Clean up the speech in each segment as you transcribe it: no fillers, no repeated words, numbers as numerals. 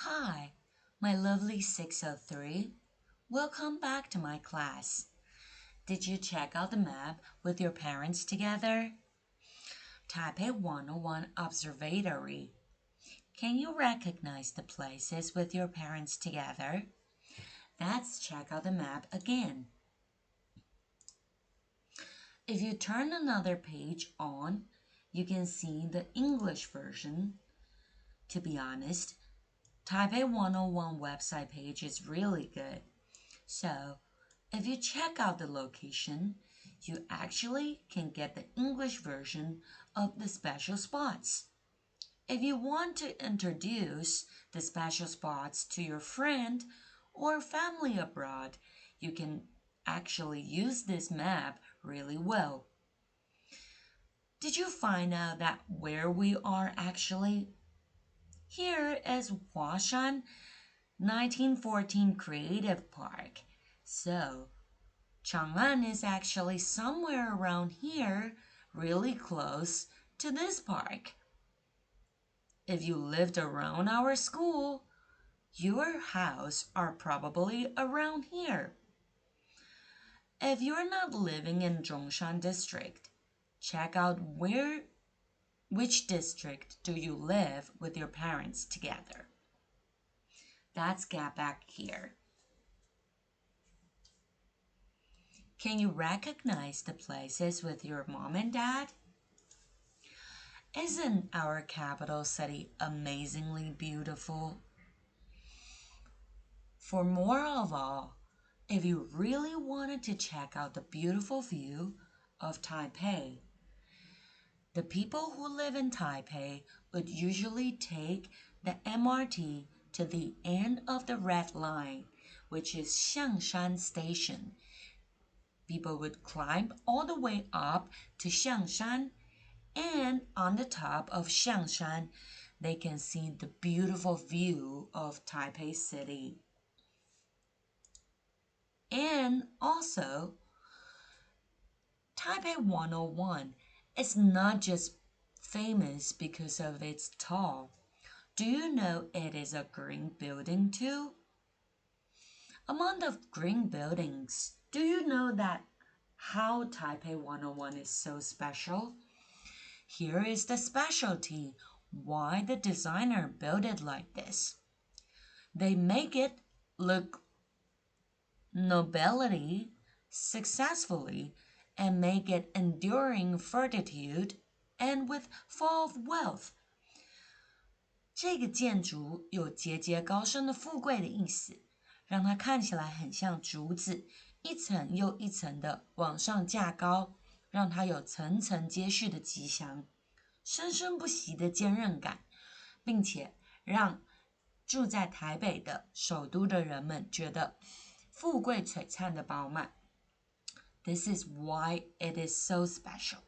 Hi, my lovely 603. Welcome back to my class. Did you check out the map with your parents together? Taipei 101 Observatory. Can you recognize the places with your parents together? Let's check out the map again. If you turn another page on, you can see the English version. To be honest, Taipei 101 website page is really good. So, if you check out the location, you actually can get the English version of the special spots. If you want to introduce the special spots to your friend or family abroad, you can actually use this map really well. Did you find out that where we are actually? Here is Huashan 1914 Creative Park. So, Chang'an is actually somewhere around here, really close to this park. If you lived around our school, your house are probably around here. If you're not living in Zhongshan district, check out which district do you live with your parents together. Let's get back here. Can you recognize the places with your mom and dad? Isn't our capital city amazingly beautiful? For more of all, if you really wanted to check out the beautiful view of Taipei, the people who live in Taipei would usually take the MRT to the end of the red line, which is Xiangshan Station. People would climb all the way up to Xiangshan, and on the top of Xiangshan, they can see the beautiful view of Taipei City. And also, Taipei 101 is not just famous because of its tall. Do you know it is a green building too? Among the green buildings, do you know that how Taipei 101 is so special? Here is the specialty why the designer built it like this. They make it look nobility successfully and make it enduring fortitude and with full of wealth. 这个建筑有节节高升的富贵的意思，让它看起来很像竹子，一层又一层的往上架高，让它有层层接续的吉祥，生生不息的坚韧感，并且让住在台北的首都的人们觉得富贵璀璨的饱满。This is why it is so special.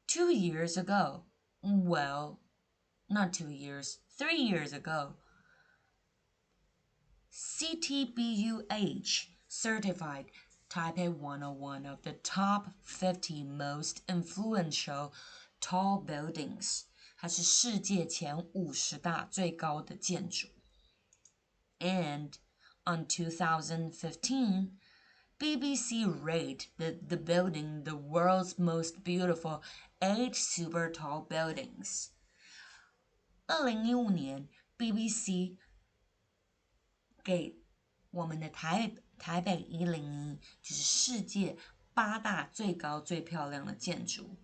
2 years ago, well, not 2 years, 3 years ago, CTBUH certified Taipei 101 of the top 50 most influential tall buildings. 它是世界前50大最高的建筑。And on 2015, BBC rated the building the world's most beautiful 8 super tall buildings. 2015年 BBC 给我们的台北101就是世界8大最高最漂亮的建筑。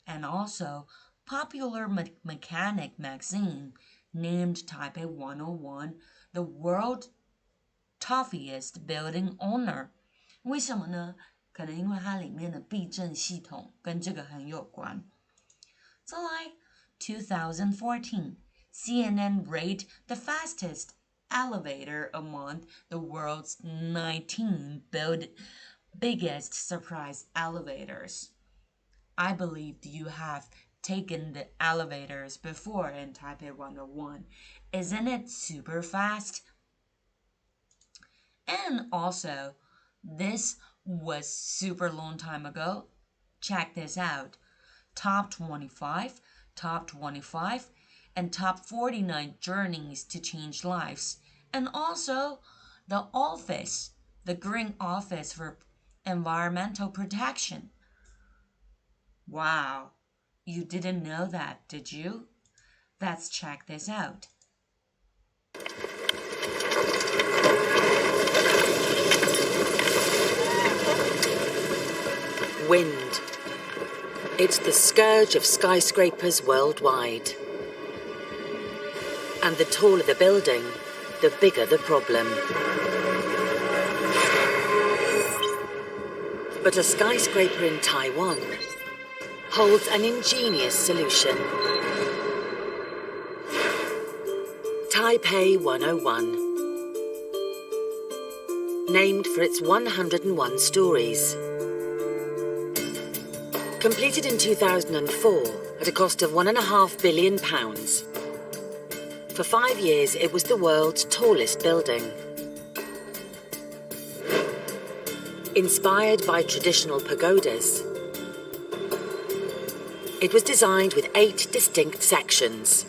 And also, Popular Mechanic magazine named Taipei 101 the world toughest building owner. 为什么呢？可能因为它里面的避震系统跟这个很有关。再来 2014, CNN rated the fastest elevator among the world's 19 biggest surprise elevators. I believe you have taken the elevators before in Taipei 101. Isn't it super fast? And also, this was super long time ago. Check this out. Top 25. and Top 49 Journeys to Change Lives, and also the office, the Green Office for Environmental Protection. Wow, you didn't know that, did you? Let's check this out. Wind. It's the scourge of skyscrapers worldwide. And the taller the building, the bigger the problem. But a skyscraper in Taiwan holds an ingenious solution. Taipei 101. Named for its 101 stories. Completed in 2004 at a cost of £1.5 billion. For 5 years, it was the world's tallest building. Inspired by traditional pagodas, it was designed with 8 distinct sections,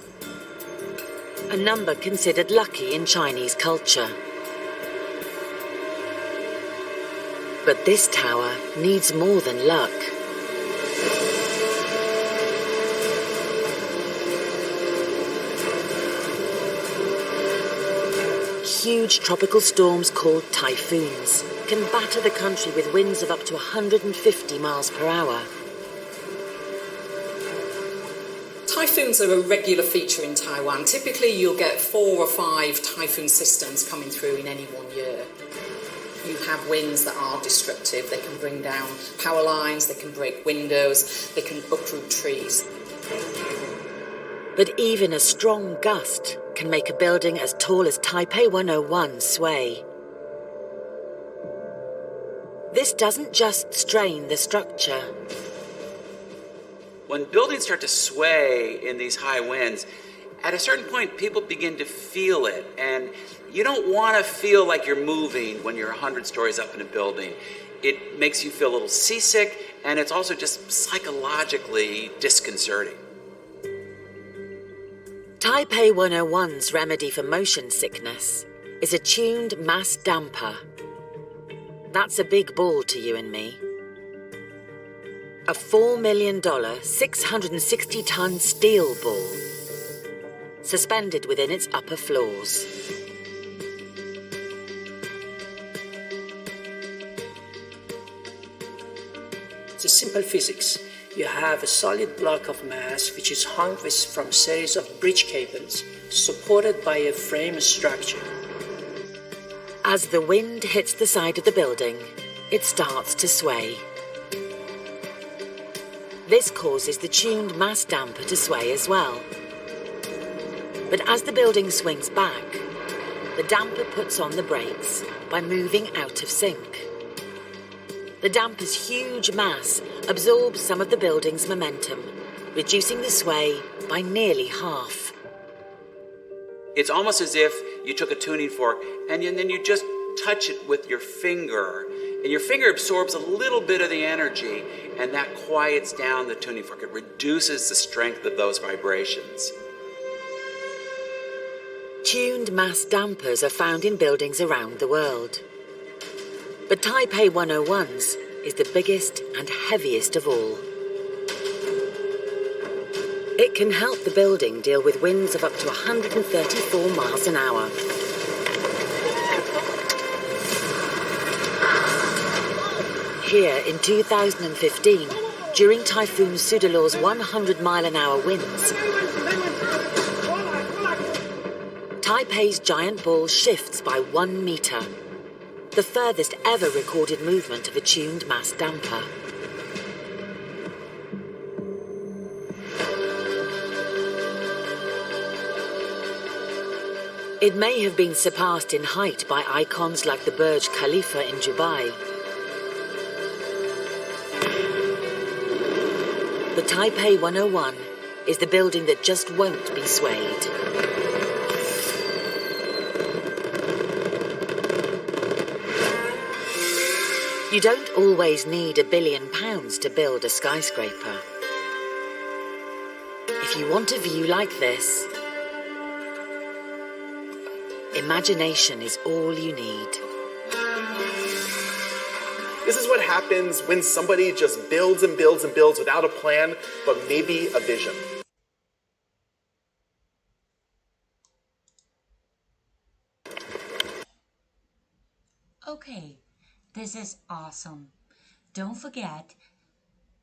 a number considered lucky in Chinese culture. But this tower needs more than luck. Huge tropical storms called typhoons can batter the country with winds of up to 150 miles per hour. Typhoons are a regular feature in Taiwan. Typically, you'll get 4 or 5 typhoon systems coming through in any one year. You have winds that are destructive. They can bring down power lines, they can break windows, they can uproot trees. But even a strong gust can make a building as tall as Taipei 101 sway. This doesn't just strain the structure. When buildings start to sway in these high winds, at a certain point, people begin to feel it. And you don't want to feel like you're moving when you're 100 stories up in a building. It makes you feel a little seasick, and it's also just psychologically disconcerting. Taipei 101's remedy for motion sickness is a tuned mass damper. That's a big ball to you and me. A $4 million, 660-ton steel ball, suspended within its upper floors. It's a simple physics. You have a solid block of mass which is hung from a series of bridge cables supported by a frame structure. As the wind hits the side of the building, it starts to sway. This causes the tuned mass damper to sway as well. But as the building swings back, the damper puts on the brakes by moving out of sync. The damper's huge mass absorbs some of the building's momentum, reducing the sway by nearly half. It's almost as if you took a tuning fork and then you just touch it with your finger. And your finger absorbs a little bit of the energy, and that quiets down the tuning fork. It reduces the strength of those vibrations. Tuned mass dampers are found in buildings around the world. But Taipei 101's is the biggest and heaviest of all. It can help the building deal with winds of up to 134 miles an hour. Here in 2015, during Typhoon Sudalor's 100-mile-an-hour winds, Taipei's giant ball shifts by 1 meter, the furthest ever recorded movement of a tuned mass damper. It may have been surpassed in height by icons like the Burj Khalifa in Dubai. The Taipei 101 is the building that just won't be swayed. You don't always need £1 billion to build a skyscraper. If you want a view like this, Imagination is all you need. This is what happens when somebody just builds and builds and builds without a plan, but maybe a vision. Okay, this is awesome. Don't forget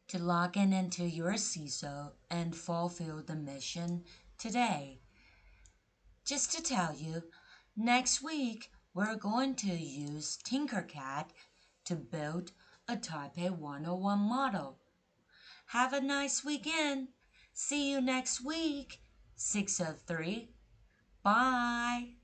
to log in into your CISO and fulfill the mission today. Just to tell you, next week we're going to use Tinkercad to build a Taipei 101 model. Have a nice weekend. See you next week, 603. Bye.